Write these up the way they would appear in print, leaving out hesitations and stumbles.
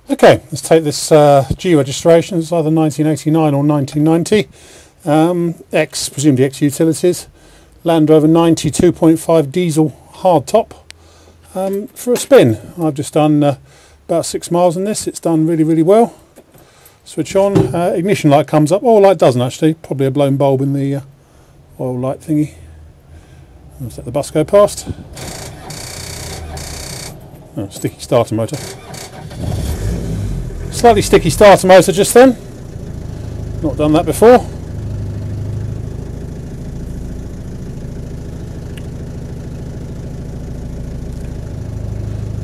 Okay, let's take this G registration. It's either 1989 or 1990. Presumably X Utilities. Land Rover 90 2.5 diesel hardtop for a spin. I've just done about 6 miles in this. It's done really, really well. Switch on. Ignition light comes up. Oh, light doesn't actually. Probably a blown bulb in the oil light thingy. Let's let the bus go past. Oh, sticky starter motor. Slightly sticky starter motor just then. Not done that before.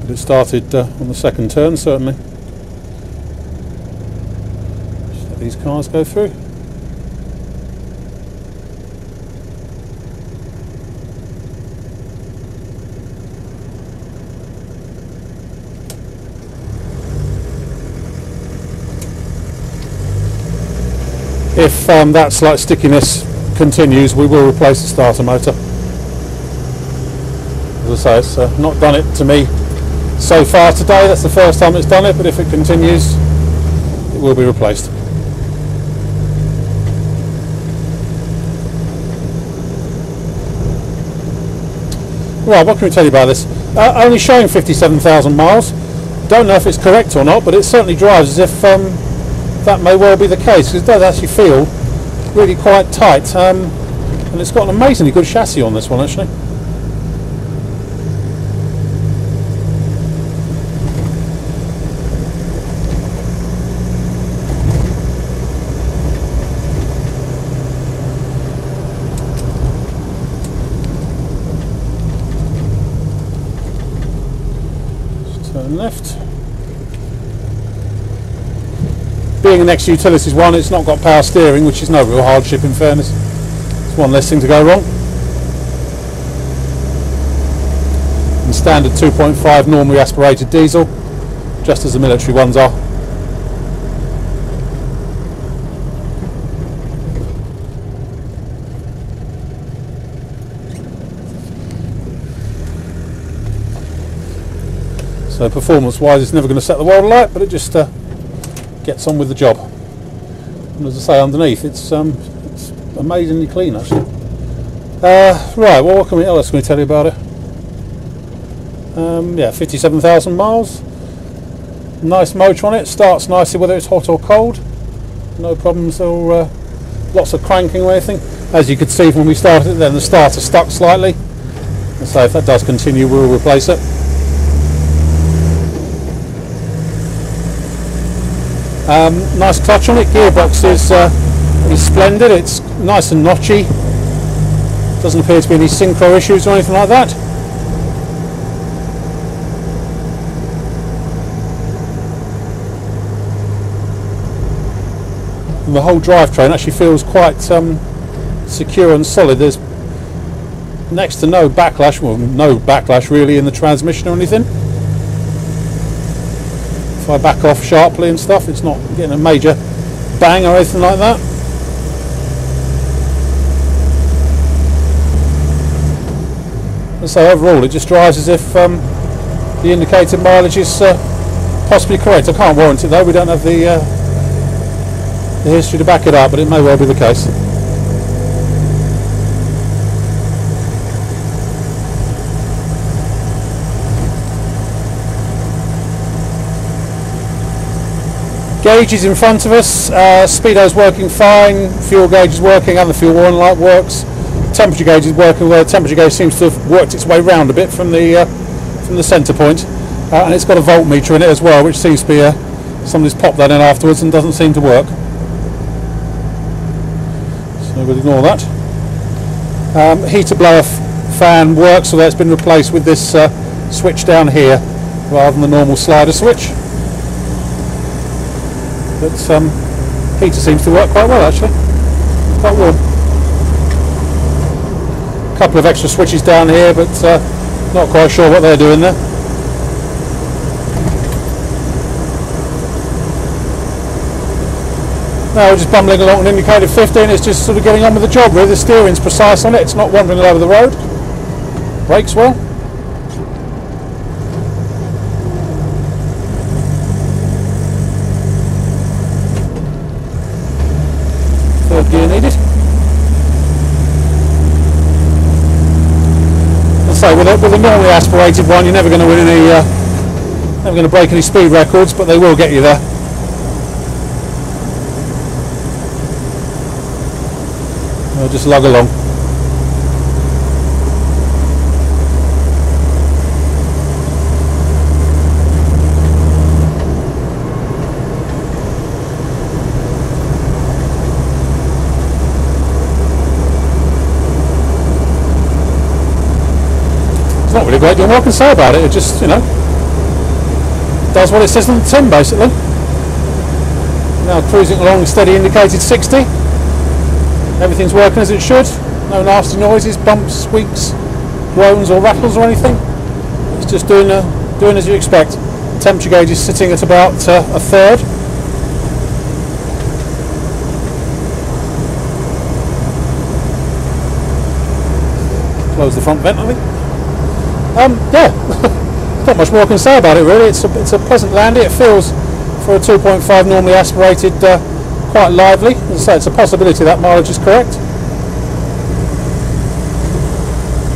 But it started on the second turn, certainly. Just let these cars go through. If that slight stickiness continues, we will replace the starter motor. As I say, it's not done it to me so far today. That's the first time it's done it, but if it continues, it will be replaced. Right, what can we tell you about this? Only showing 57,000 miles. Don't know if it's correct or not, but it certainly drives as if that may well be the case, because it does actually feel really quite tight, and it's got an amazingly good chassis on this one actually. Just turn left. Being an X Utilities one, it's not got power steering, which is no real hardship in fairness. It's one less thing to go wrong. And standard 2.5 normally aspirated diesel, just as the military ones are. So performance wise it's never going to set the world alight, but it just gets on with the job. And as I say, underneath it's amazingly clean actually. Right, well, what else can we tell you about it? Yeah, 57,000 miles. Nice motor on it. Starts nicely whether it's hot or cold. No problems or lots of cranking or anything. As you could see when we started, then the starter stuck slightly. And so if that does continue, we'll replace it. Nice clutch on it. Gearbox is splendid. It's nice and notchy. Doesn't appear to be any synchro issues or anything like that. And the whole drivetrain actually feels quite secure and solid. There's next to no backlash, well, no backlash really in the transmission or anything. If I back off sharply and stuff, it's not getting a major bang or anything like that. And so overall it just drives as if the indicated mileage is possibly correct. I can't warrant it though, we don't have the history to back it up, but it may well be the case. Gauge is in front of us, speedo's working fine, fuel gauge is working and the fuel warning light works. Temperature gauge is working well. The temperature gauge seems to have worked its way round a bit from the centre point, and it's got a voltmeter in it as well, which seems to be somebody's popped that in afterwards and doesn't seem to work. So we'll ignore that. Heater blower fan works, so that's been replaced with this switch down here rather than the normal slider switch. But heater seems to work quite well actually, quite warm. A couple of extra switches down here, but not quite sure what they're doing there. Now we're just bumbling along an indicated 15, it's just sort of getting on with the job really. The steering's precise on it, it's not wandering all over the road. Brakes well. with a normally aspirated one, you're never going to win any, never going to break any speed records, but they will get you there. I'll just lug along. It's not really a great deal more I can say about it. It just, you know, does what it says on the tin basically. Now cruising along steady indicated 60. Everything's working as it should. No nasty noises, bumps, squeaks, groans or rattles or anything. It's just doing as you expect. Temperature gauge is sitting at about a third. Close the front vent, I think. Yeah, not much more I can say about it really. It's a pleasant landy. It feels, for a 2.5 normally aspirated, quite lively. As I say, it's a possibility that mileage is correct.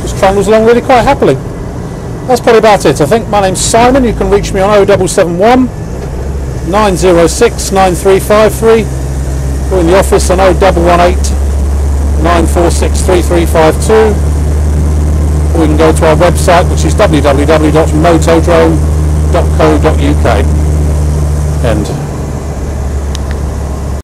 Just trundles along really quite happily. That's probably about it, I think. My name's Simon. You can reach me on 0771 906 9353 or in the office on 0118 946 3352, or you can go to our website, which is www.motodrone.co.uk. End.